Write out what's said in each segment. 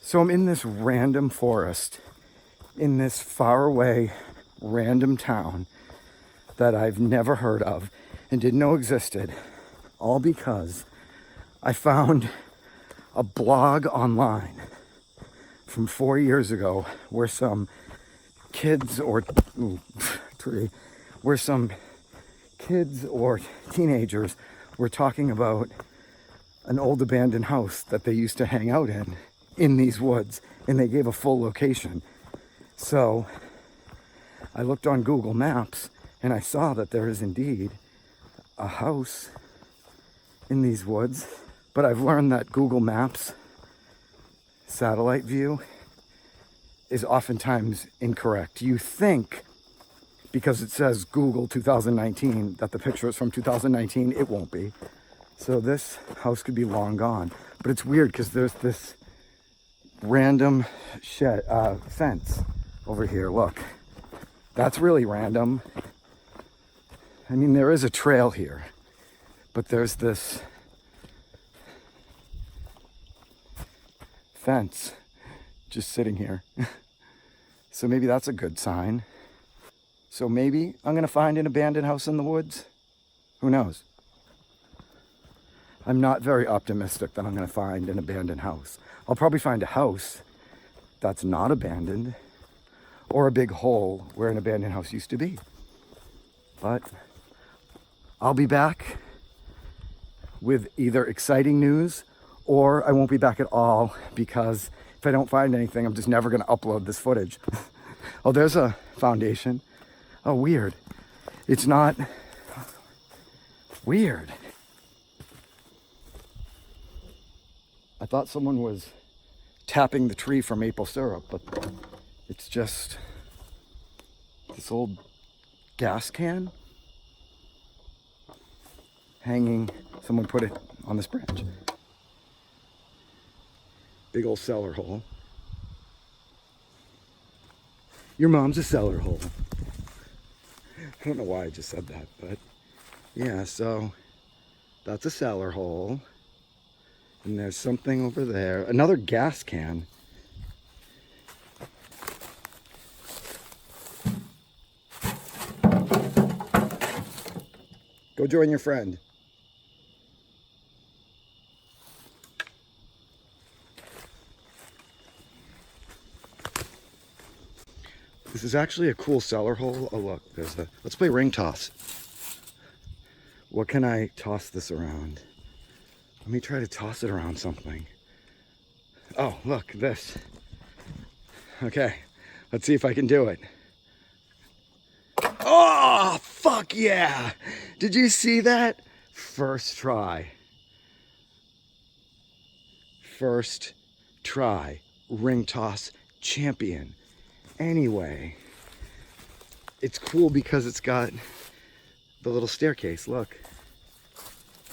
So I'm in this random forest, in this faraway random town that I've never heard of and didn't know existed, all because I found a blog online from 4 years ago where some kids or where some kids or teenagers were talking about an old abandoned house that they used to hang out in these woods, and they gave a full location. So I looked on Google Maps and I saw that there is indeed a house in these woods, but I've learned that Google Maps satellite view is oftentimes incorrect. You think because it says Google 2019 that the picture is from 2019, it won't be. So this house could be long gone. But it's weird because there's this random fence over here. Look, that's really random. I mean, there is a trail here, but there's this fence just sitting here. So maybe that's a good sign. So maybe I'm gonna find an abandoned house in the woods. Who knows? I'm not very optimistic that I'm gonna find an abandoned house. I'll probably find a house that's not abandoned, or a big hole where an abandoned house used to be. But I'll be back with either exciting news or I won't be back at all, because if I don't find anything, I'm just never gonna upload this footage. Oh, there's a foundation. Oh, weird. It's not weird. I thought someone was tapping the tree for maple syrup, but it's just this old gas can hanging. Someone put it on this branch. Big old cellar hole. Your mom's a cellar hole. I don't know why I just said that, but yeah, so that's a cellar hole. And there's something over there. Another gas can. Go join your friend. This is actually a cool cellar hole. Oh look, let's play ring toss. What can I toss this around? Let me try to toss it around something. Oh, look, this. Okay, let's see if I can do it. Oh, fuck yeah! Did you see that? First try. First try. Ring toss champion. Anyway, it's cool because it's got the little staircase. Look,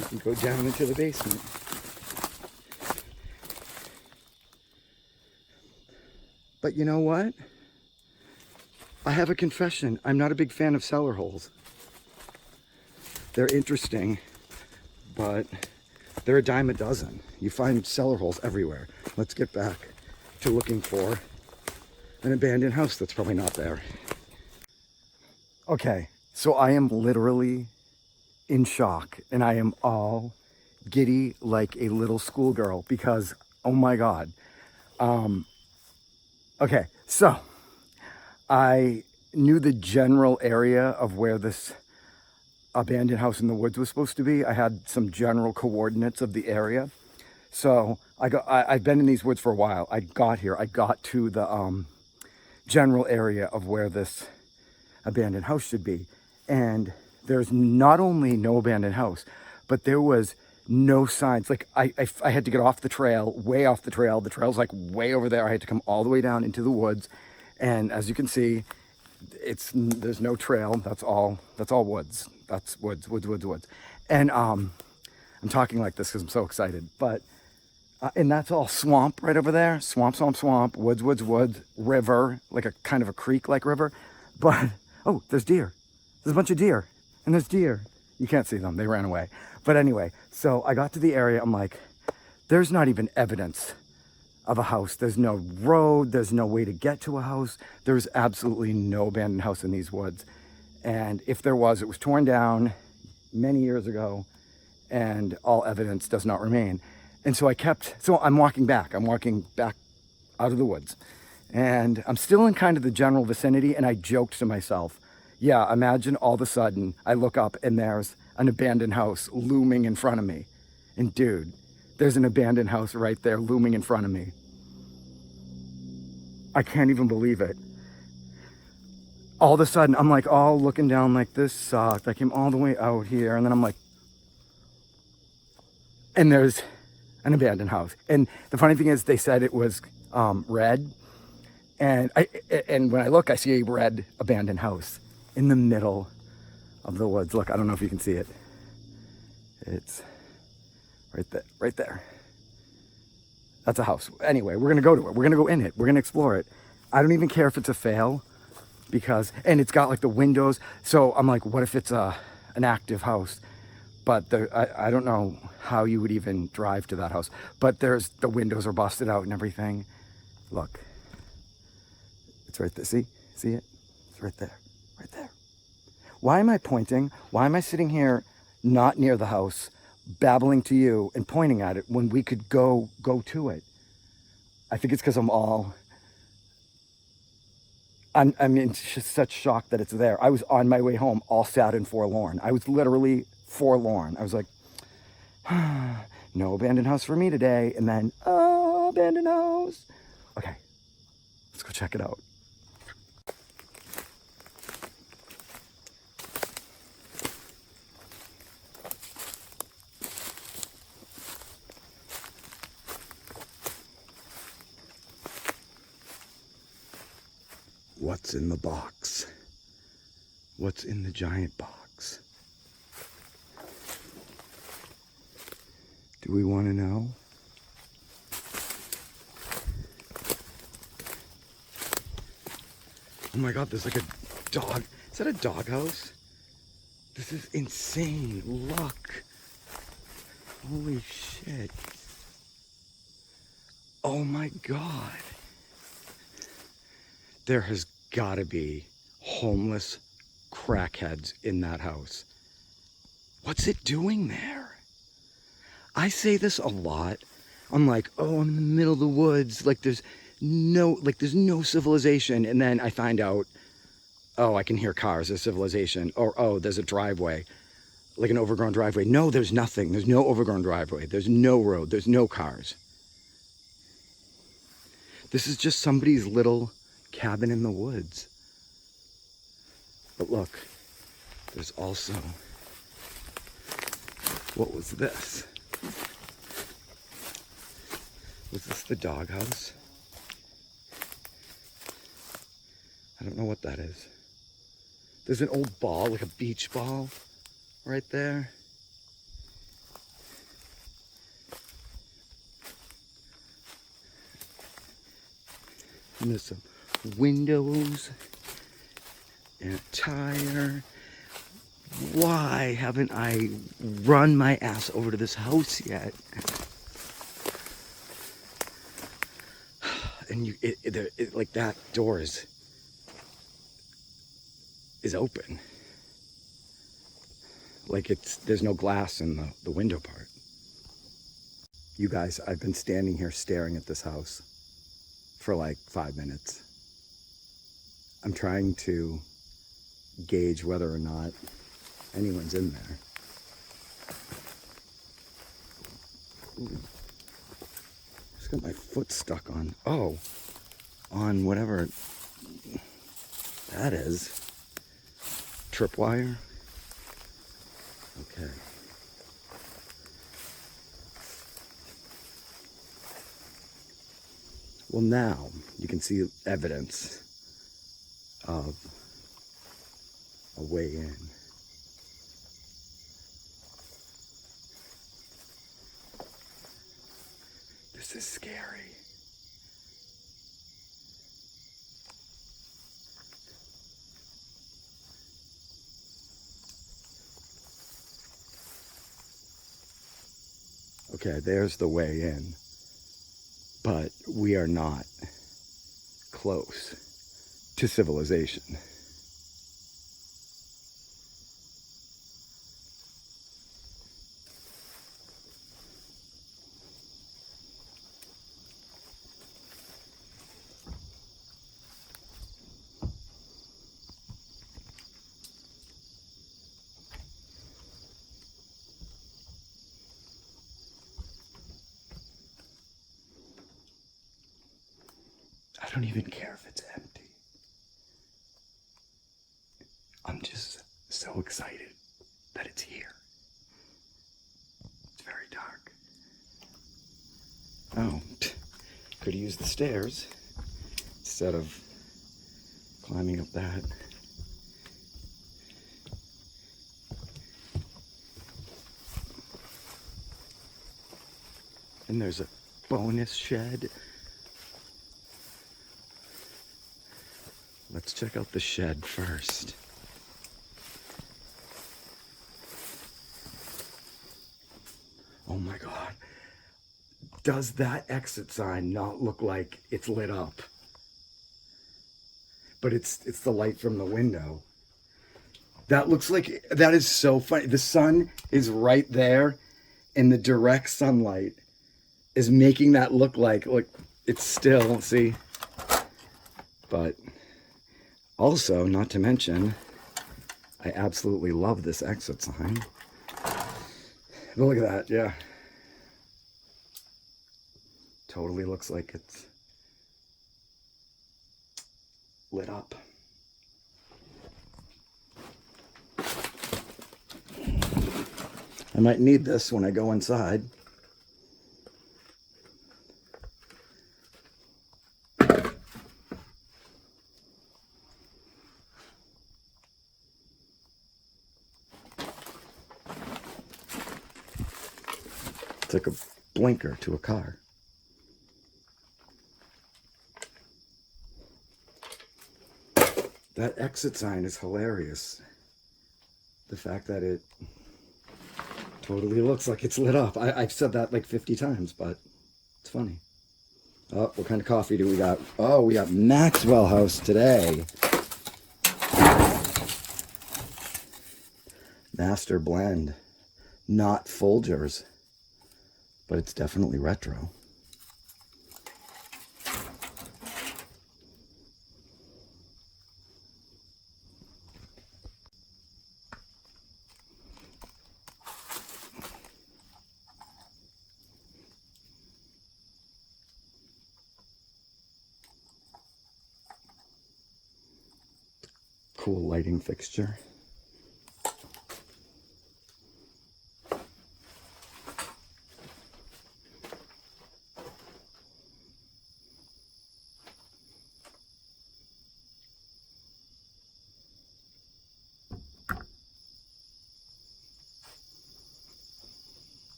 you can go down into the basement. But you know what? I have a confession. I'm not a big fan of cellar holes. They're interesting, but they're a dime a dozen. You find cellar holes everywhere. Let's get back to looking for an abandoned house that's probably not there. Okay, so I am literally in shock, and I am all giddy like a little schoolgirl because, oh my God. Okay, so I knew the general area of where this abandoned house in the woods was supposed to be. I had some general coordinates of the area. So I've been in these woods for a while. I got to the general area of where this abandoned house should be. And there's not only no abandoned house, but there was no signs. Like I had to get off the trail, way off the trail. The trail's like way over there. I had to come all the way down into the woods. And as you can see, there's no trail. That's all woods. That's woods. And I'm talking like this because I'm so excited. But and that's all swamp right over there. Swamp, woods, river, like a kind of a creek-like river. But, oh, there's deer. There's a bunch of deer. And there's deer. You can't see them. They ran away. But anyway, so I got to the area. I'm like, there's not even evidence of a house. There's no road, there's no way to get to a house. There's absolutely no abandoned house in these woods. And if there was, it was torn down many years ago, and all evidence does not remain. And so I'm walking back out of the woods. And I'm still in kind of the general vicinity, and I joked to myself, yeah, imagine all of a sudden I look up and there's an abandoned house looming in front of me. And dude, there's an abandoned house right there looming in front of me. I can't even believe it. All of a sudden, I'm like all looking down like, this sucked. I came all the way out here, and then I'm like, and there's an abandoned house. And the funny thing is, they said it was red. And when I look, I see a red abandoned house in the middle of the woods. Look, I don't know if you can see it. It's right there. That's a house. Anyway, we're gonna go to it. We're gonna go in it. We're gonna explore it. I don't even care if it's a fail, and it's got like the windows. So I'm like, what if it's an active house? But I don't know how you would even drive to that house. But the windows are busted out and everything. Look, it's right there. See it? It's right there. Why am I pointing? Why am I sitting here not near the house, babbling to you and pointing at it when we could go to it? I think it's because I'm in just such shock that it's there. I was on my way home all sad and forlorn. I was literally forlorn. I was like, no abandoned house for me today. And then, oh, abandoned house. Okay, let's go check it out. What's in the box? What's in the giant box? Do we want to know? Oh my God, there's like a dog. Is that a dog house? This is insane. Look. Holy shit. Oh my God. There has got to be homeless crackheads in that house. What's it doing there? I say this a lot. I'm like, oh, I'm in the middle of the woods. Like there's no civilization. And then I find out, oh, I can hear cars, there's civilization. Or, oh, there's a driveway, like an overgrown driveway. No, there's nothing. There's no overgrown driveway. There's no road. There's no cars. This is just somebody's little cabin in the woods. But look, there's also, what was this? Was this the doghouse? I don't know what that is. There's an old ball, like a beach ball, right there. And there's some windows and a tire. Why haven't I run my ass over to this house yet? And like that door is open. Like there's no glass in the window part. You guys, I've been standing here staring at this house for like 5 minutes. I'm trying to gauge whether or not anyone's in there. Ooh. Just got my foot stuck on whatever that is. Tripwire. Okay. Well, now you can see evidence of a way in. This is scary. Okay, there's the way in. but we are not close to civilization. I don't even care if it's empty. I'm just so excited that it's here. It's very dark. Oh, could have used the stairs instead of climbing up that. And there's a bonus shed. Let's check out the shed first. Oh my God. Does that exit sign not look like it's lit up? But it's the light from the window. That looks like, that is so funny. The sun is right there and the direct sunlight is making that look like it's still, see? But also, not to mention, I absolutely love this exit sign. But look at that, yeah. Totally looks like it's lit up. I might need this when I go inside. It's like a blinker to a car. That exit sign is hilarious. The fact that it totally looks like it's lit up. I've said that like 50 times, but it's funny. Oh, what kind of coffee do we got? Oh, we got Maxwell House today. Master blend. Not Folgers, but it's definitely retro. Cool lighting fixture.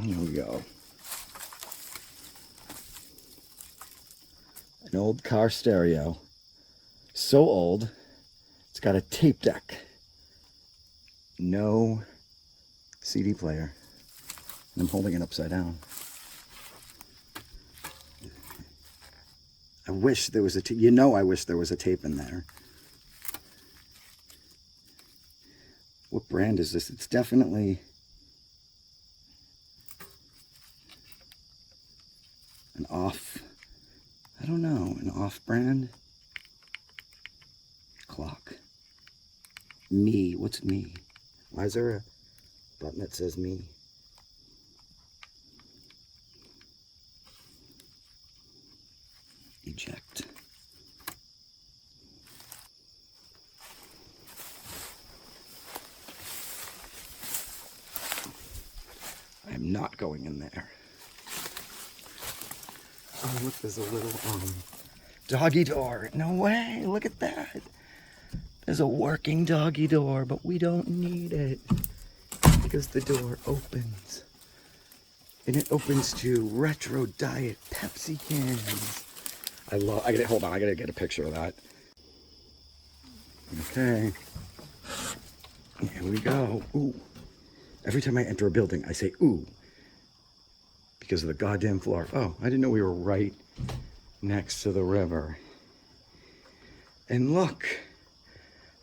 Here we go. An old car stereo. So old, it's got a tape deck. No CD player. And I'm holding it upside down. I wish there was a tape. You know I wish there was a tape in there. What brand is this? It's definitely an off, I don't know, an off-brand clock. Me, what's me? Why is there a button that says me? Eject. I'm not going in there. Oh, look, there's a little doggy door. No way, look at that. There's a working doggy door, but we don't need it because the door opens. And it opens to retro diet Pepsi cans. Hold on, I gotta get a picture of that. Okay. Here we go. Ooh. Every time I enter a building, I say, ooh, because of the goddamn floor. Oh, I didn't know we were right next to the river. And look,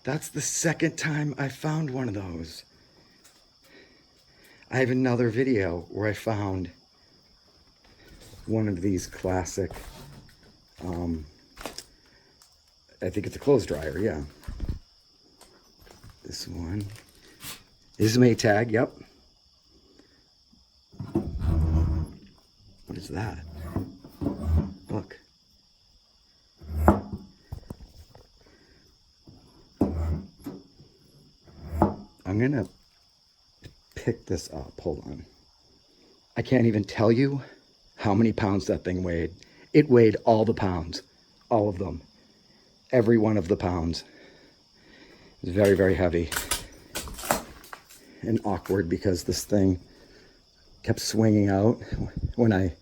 that's the second time I found one of those. I have another video where I found one of these classic, I think it's a clothes dryer, yeah. This one. This is Maytag, yep. What is that? Look. I'm gonna pick this up. Hold on. I can't even tell you how many pounds that thing weighed. It weighed all the pounds. All of them. Every one of the pounds. It was very, very heavy. And awkward because this thing kept swinging out when I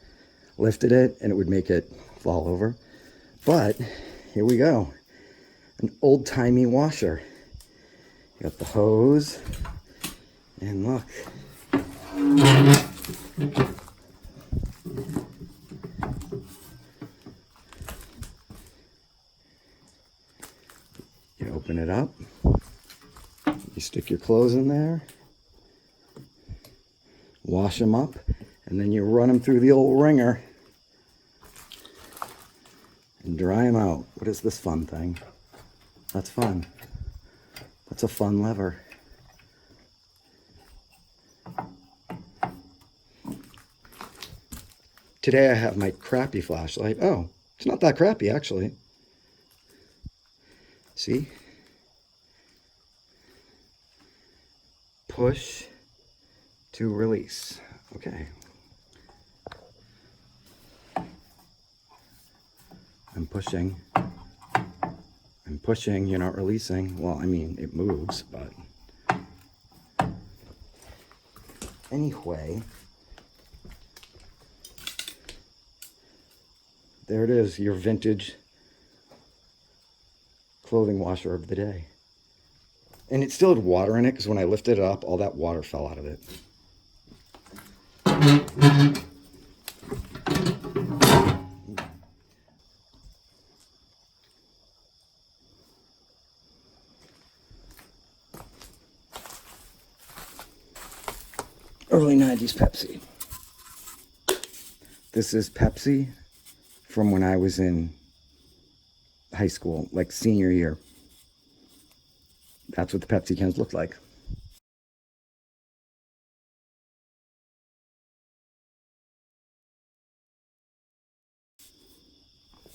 lifted it and it would make it fall over. But here we go. An old-timey washer. You got the hose. And look. You open it up. You stick your clothes in there. Wash them up. And then you run them through the old wringer. And dry them out. What is this fun thing? That's fun. That's a fun lever. Today I have my crappy flashlight. Oh, it's not that crappy actually. See? Push to release. Okay. I'm pushing. I'm pushing, you're not releasing. Well, I mean, it moves, but... Anyway... There it is, your vintage clothing washer of the day. And it still had water in it, because when I lifted it up, all that water fell out of it. Early 90s Pepsi. This is Pepsi from when I was in high school, like senior year. That's what the Pepsi cans looked like.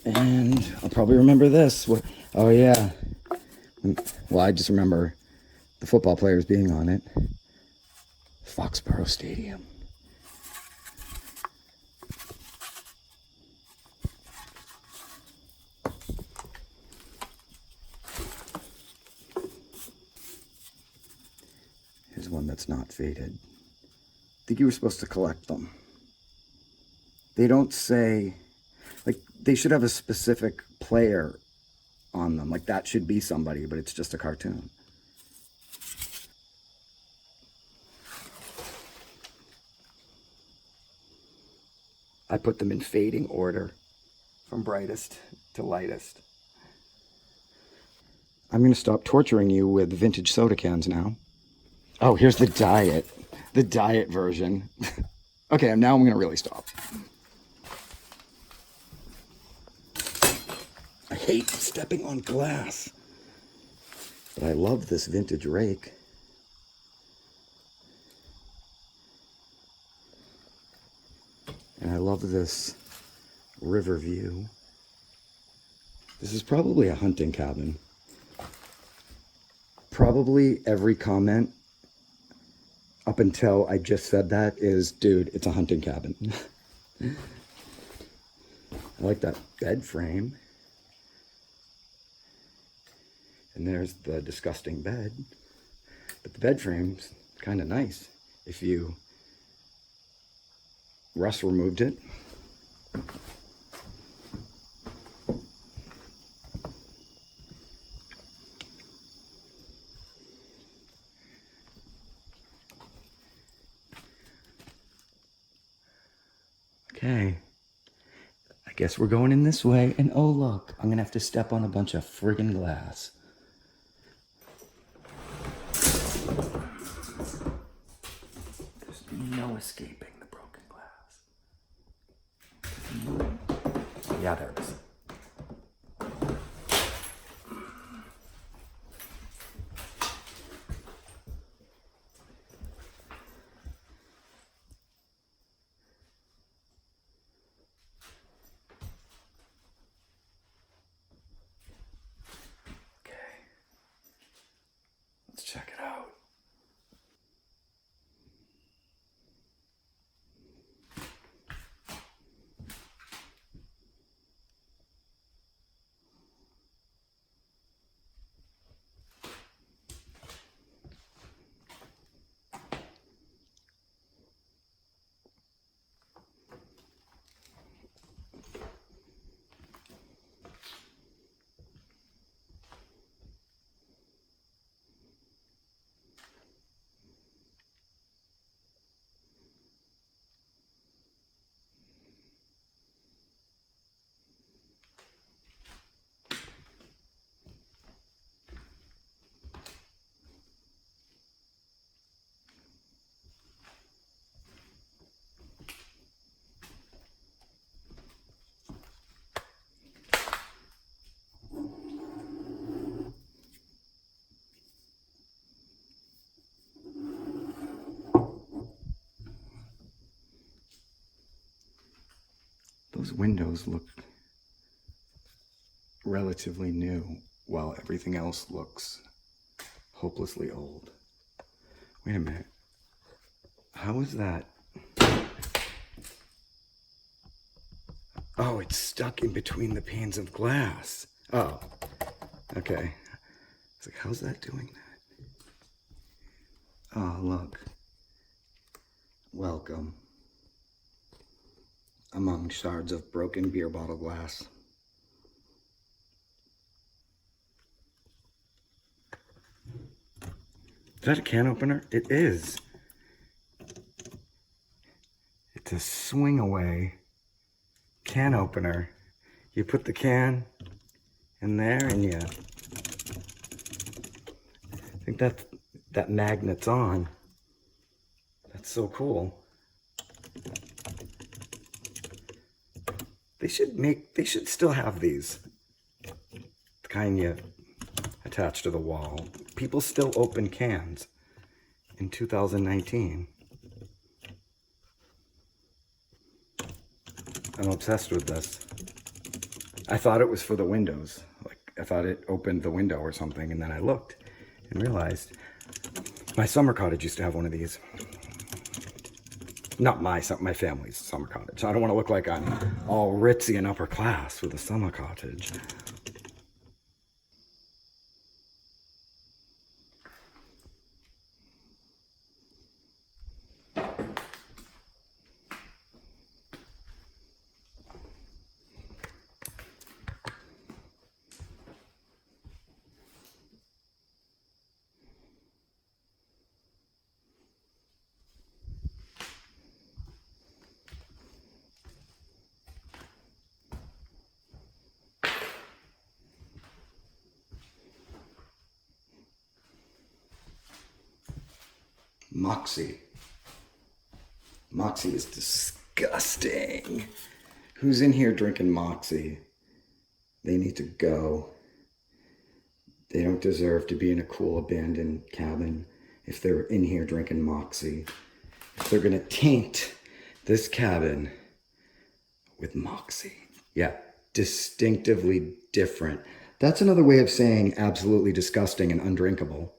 And I'll probably remember this. Oh yeah. Well, I just remember the football players being on it. Foxborough Stadium. Here's one that's not faded. I think you were supposed to collect them. They don't say, like, they should have a specific player on them. Like, that should be somebody, but it's just a cartoon. I put them in fading order from brightest to lightest. I'm going to stop torturing you with vintage soda cans now. Oh, here's the diet version. Okay, now I'm going to really stop. I hate stepping on glass, but I love this vintage rake. And I love this river view. This is probably a hunting cabin. Probably every comment up until I just said that is, dude, it's a hunting cabin. I like that bed frame. And there's the disgusting bed. But the bed frame's kind of nice if you... Russ removed it. Okay. I guess we're going in this way. And oh, look, I'm going to have to step on a bunch of friggin' glass. There's no escaping the broken glass. Yeah, there it is. Let's check it out. Those windows look relatively new, while everything else looks hopelessly old. Wait a minute. How is that? Oh, it's stuck in between the panes of glass. Oh, okay. It's like, how's that doing that? Oh, look. Welcome. Among shards of broken beer bottle glass. Is that a can opener? It is. It's a swing away can opener. You put the can in there and I think that magnet's on. That's so cool. They should still have these. The kind you attach to the wall. People still open cans in 2019. I'm obsessed with this. I thought it was for the windows. Like, I thought it opened the window or something, and then I looked and realized my summer cottage used to have one of these. Not my family's summer cottage. I don't want to look like I'm all ritzy and upper class with a summer cottage. Moxie. Moxie is disgusting. Who's in here drinking Moxie? They need to go. They don't deserve to be in a cool abandoned cabin if they're in here drinking Moxie. If they're gonna taint this cabin with Moxie. Yeah, distinctively different. That's another way of saying absolutely disgusting and undrinkable.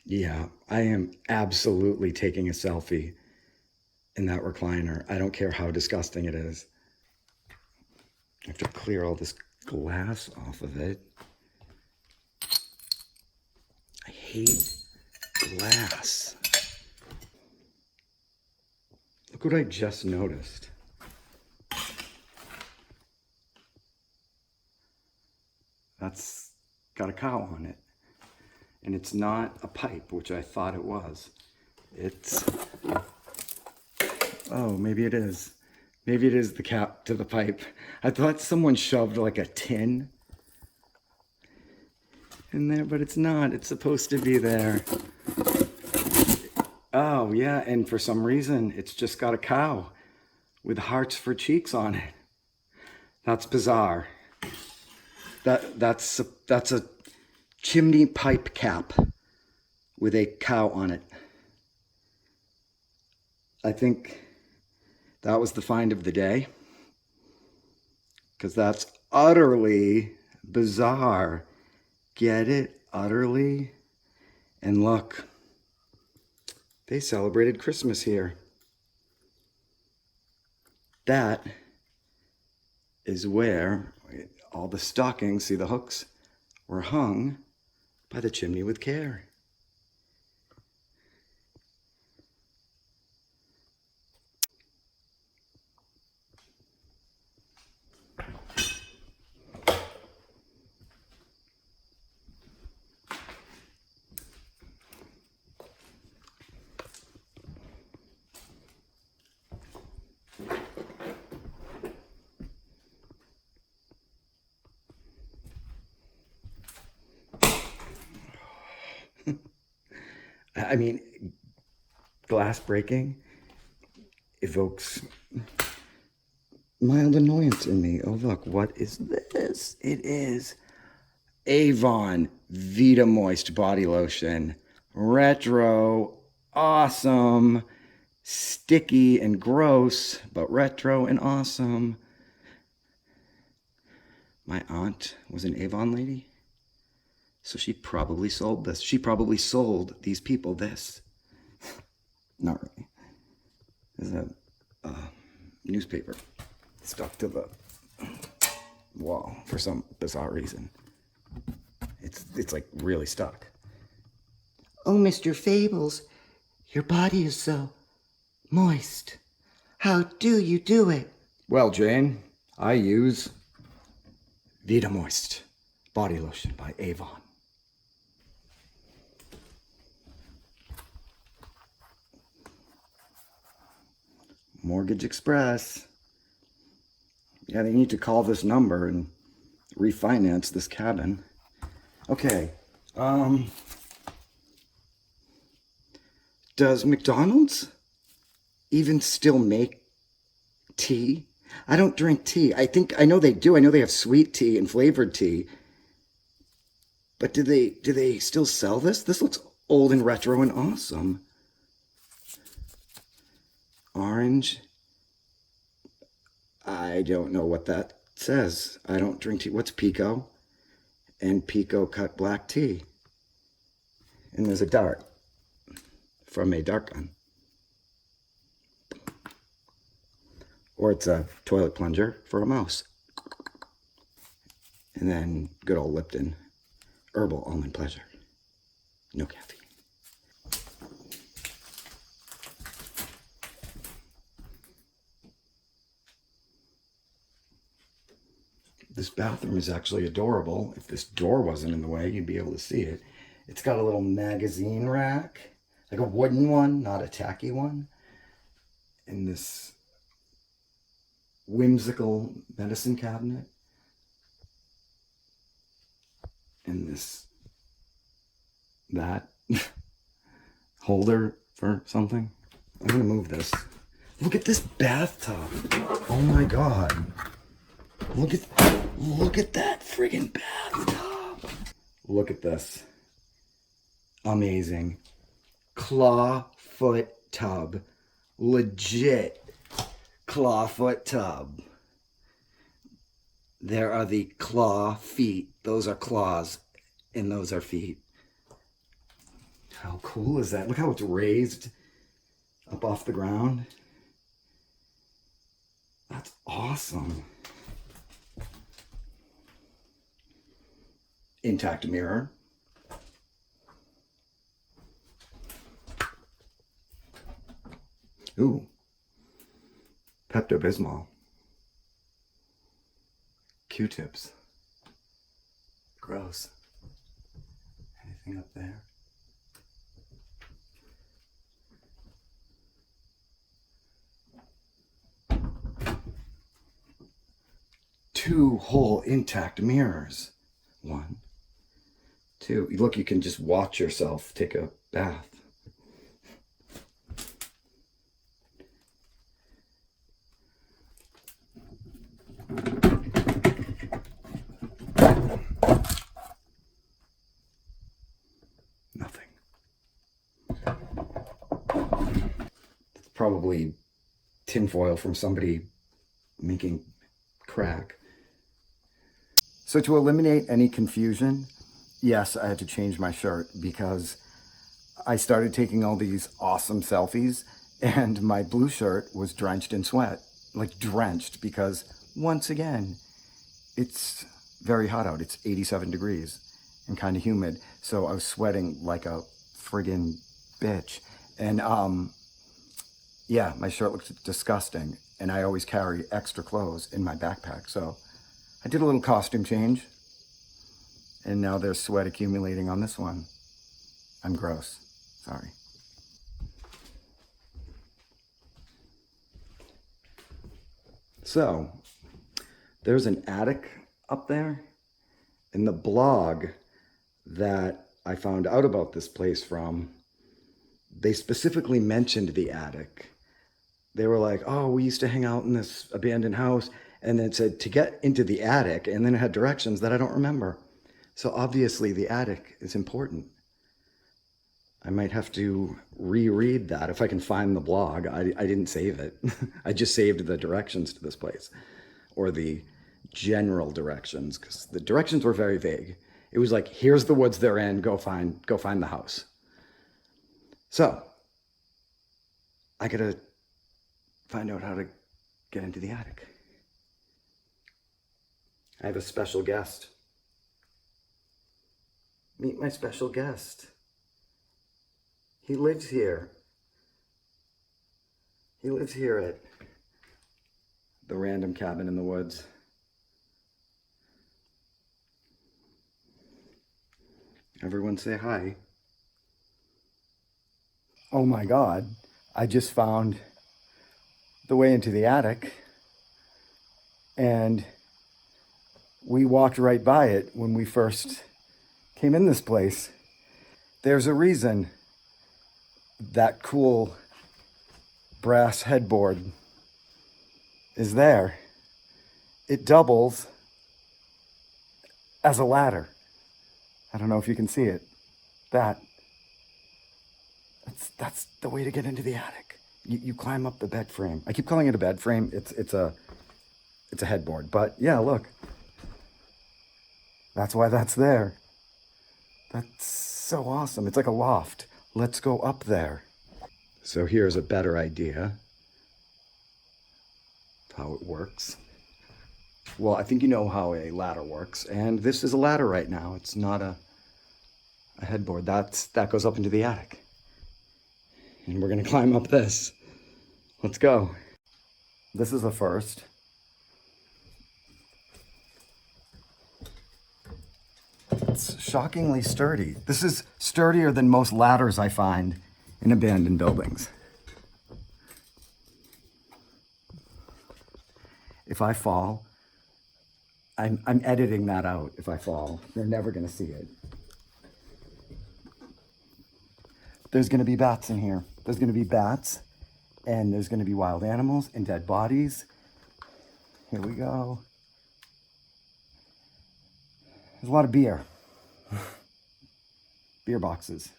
Yeah, I am absolutely taking a selfie in that recliner. I don't care how disgusting it is. I have to clear all this glass off of it. I hate glass. Look what I just noticed. That's got a cow on it. And it's not a pipe, which I thought it was. It's, oh, maybe it is. Maybe it is the cap to the pipe. I thought someone shoved like a tin in there, but it's not. It's supposed to be there. Oh, yeah, and for some reason, it's just got a cow with hearts for cheeks on it. That's bizarre. That's a chimney pipe cap with a cow on it. I think that was the find of the day, because that's utterly bizarre. Get it? Utterly. And look, they celebrated Christmas here. That is where all the stockings, see the hooks, were hung by the chimney with care. I mean, glass breaking evokes mild annoyance in me. Oh, look, what is this? It is Avon Vita Moist Body Lotion. Retro, awesome, sticky and gross, but retro and awesome. My aunt was an Avon lady, so she probably sold this. She probably sold these people this. Not really. There's a newspaper stuck to the wall for some bizarre reason. It's like really stuck. Oh, Mr. Fables, your body is so moist. How do you do it? Well, Jane, I use Vita Moist Body Lotion by Avon. Mortgage Express. Yeah, they need to call this number and refinance this cabin. Okay, does McDonald's even still make tea? I don't drink tea. I know they do. I know they have sweet tea and flavored tea. But do they still sell this? This looks old and retro and awesome. Orange. I don't know what that says. I don't drink tea. What's Pico? And Pico cut black tea. And there's a dart from a dart gun. Or it's a toilet plunger for a mouse. And then good old Lipton Herbal Almond Pleasure. No caffeine. This bathroom is actually adorable. If this door wasn't in the way, you'd be able to see it. It's got a little magazine rack, like a wooden one, not a tacky one. And this whimsical medicine cabinet. And that holder for something. I'm gonna move this. Look at this bathtub. Oh my God. Look at that friggin' bathtub. Look at this. Amazing. Clawfoot tub. Legit clawfoot tub. There are the claw feet. Those are claws and those are feet. How cool is that? Look how it's raised up off the ground. That's awesome. Intact mirror. Ooh, Pepto-Bismol. Q-tips. Gross. Anything up there? Two whole intact mirrors. One, two. Look, you can just watch yourself take a bath. Nothing. It's probably tinfoil from somebody making crack. So to eliminate any confusion, yes, I had to change my shirt because I started taking all these awesome selfies and my blue shirt was drenched in sweat, like drenched, because once again, it's very hot out. It's 87 degrees and kind of humid. So I was sweating like a friggin' bitch. And yeah, my shirt looked disgusting. And I always carry extra clothes in my backpack. So I did a little costume change. And now there's sweat accumulating on this one. I'm gross. Sorry. So there's an attic up there. In the blog that I found out about this place from, they specifically mentioned the attic. They were like, oh, we used to hang out in this abandoned house. And then it said to get into the attic. And then it had directions that I don't remember. So obviously the attic is important. I might have to reread that if I can find the blog. I didn't save it. I just saved the directions to this place, or the general directions, because the directions were very vague. It was like, here's the woods they're in, go find the house. So I gotta find out how to get into the attic. I have a special guest. Meet my special guest. He lives here. He lives here at the random cabin in the woods. Everyone say hi. Oh my God, I just found the way into the attic and we walked right by it when we first came in this place. There's a reason that cool brass headboard is there. It doubles as a ladder. I don't know if you can see it. That's the way to get into the attic. You climb up the bed frame. I keep calling it a bed frame. It's a headboard. But yeah, look. That's why that's there. That's so awesome. It's like a loft. Let's go up there. So here's a better idea of how it works. Well, I think you know how a ladder works, and this is a ladder right now. It's not a headboard. That goes up into the attic. And we're gonna climb up this. Let's go. This is a first. It's shockingly sturdy. This is sturdier than most ladders I find in abandoned buildings. If I fall, I'm editing that out if I fall. They're never gonna see it. There's gonna be bats in here. There's gonna be bats, and there's gonna be wild animals and dead bodies. Here we go. There's a lot of beer. Beer boxes.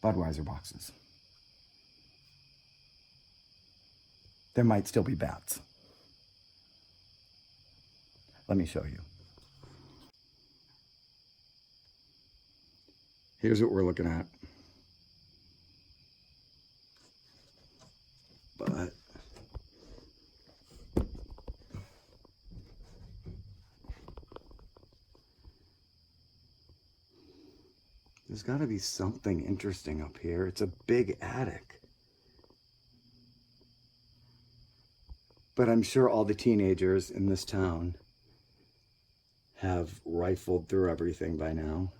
Budweiser boxes. There might still be bats. Let me show you. Here's what we're looking at. But There's got to be something interesting up here. It's a big attic. But I'm sure all the teenagers in this town have rifled through everything by now.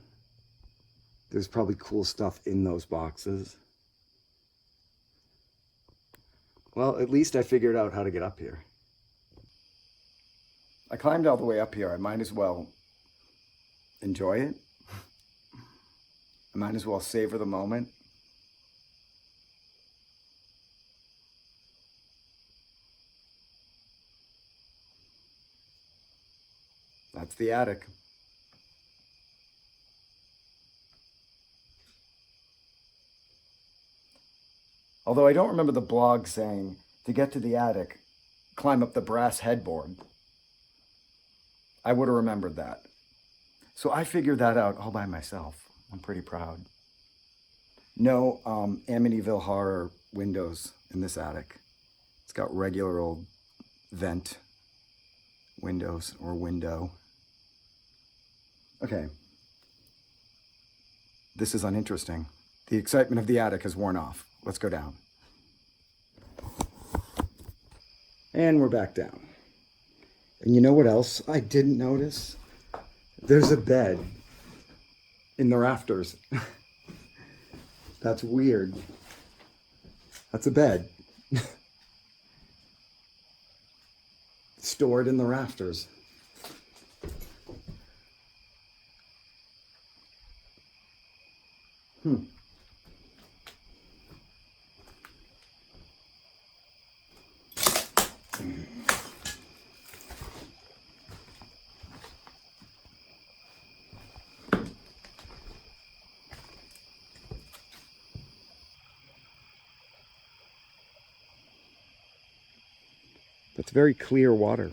There's probably cool stuff in those boxes. Well, at least I figured out how to get up here. I climbed all the way up here. I might as well enjoy it. I might as well savor the moment. That's the attic. Although I don't remember the blog saying to get to the attic, climb up the brass headboard. I would have remembered that. So I figured that out all by myself. I'm pretty proud. No Amityville Horror windows in this attic. It's got regular old vent windows or window. Okay. This is uninteresting. The excitement of the attic has worn off. Let's go down. And we're back down. And you know what else I didn't notice? There's a bed in the rafters. That's weird. That's a bed. Stored in the rafters. That's very clear water.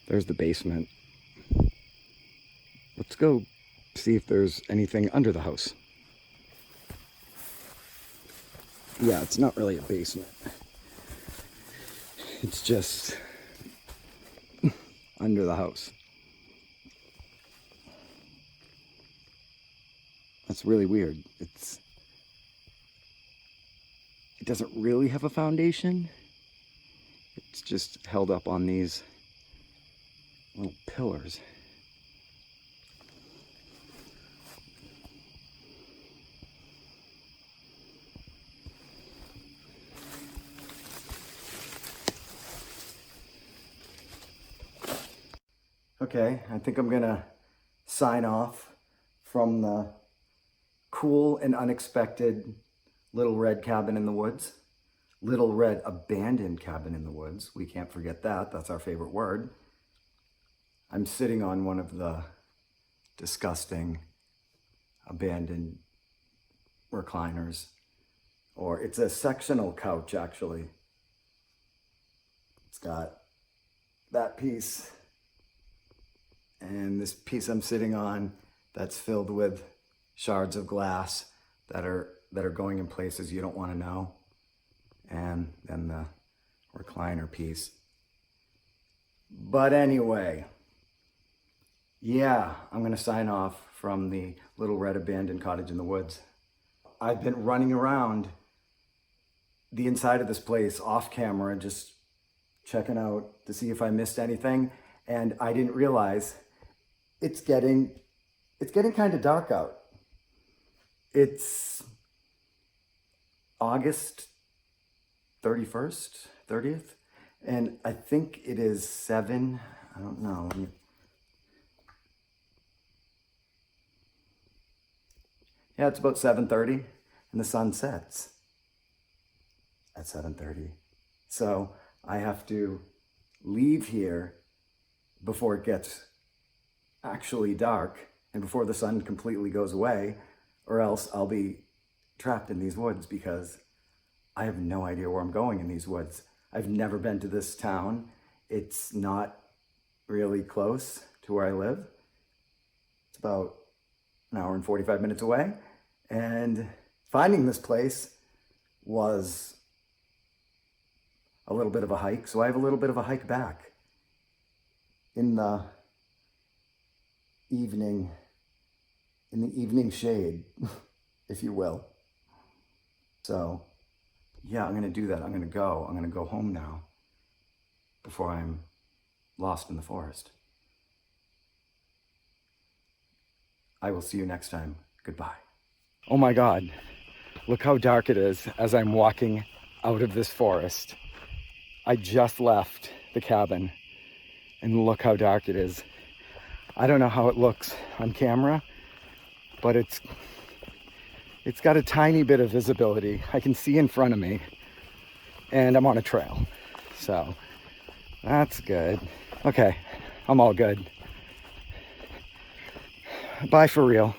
There's the basement. Let's go see if there's anything under the house. Yeah, it's not really a basement. It's just under the house. That's really weird. It doesn't really have a foundation. It's just held up on these little pillars. Okay, I think I'm gonna sign off from the cool and unexpected Little Red Cabin in the Woods. Little Red Abandoned Cabin in the Woods. We can't forget that. That's our favorite word. I'm sitting on one of the disgusting abandoned recliners. Or it's a sectional couch, actually. It's got that piece and this piece I'm sitting on that's filled with shards of glass that are going in places you don't want to know. And then the recliner piece. But anyway, yeah, I'm gonna sign off from the Little Red Abandoned Cottage in the Woods. I've been running around the inside of this place off camera, just checking out to see if I missed anything. And I didn't realize it's getting kind of dark out. It's August 31st, 30th, and I think it is 7, I don't know. Yeah, it's about 7:30 and the sun sets at 7:30. So I have to leave here before it gets actually dark and before the sun completely goes away, or else I'll be trapped in these woods because I have no idea where I'm going in these woods. I've never been to this town. It's not really close to where I live. It's about an hour and 45 minutes away. And finding this place was a little bit of a hike. So I have a little bit of a hike back in the evening shade, if you will. So yeah, I'm gonna do that. I'm gonna go home now before I'm lost in the forest. I will see you next time. Goodbye. Oh my God, look how dark it is as I'm walking out of this forest. I just left the cabin and look how dark it is. I don't know how it looks on camera, but it's got a tiny bit of visibility. I can see in front of me and I'm on a trail. So that's good. Okay, I'm all good. Bye for real.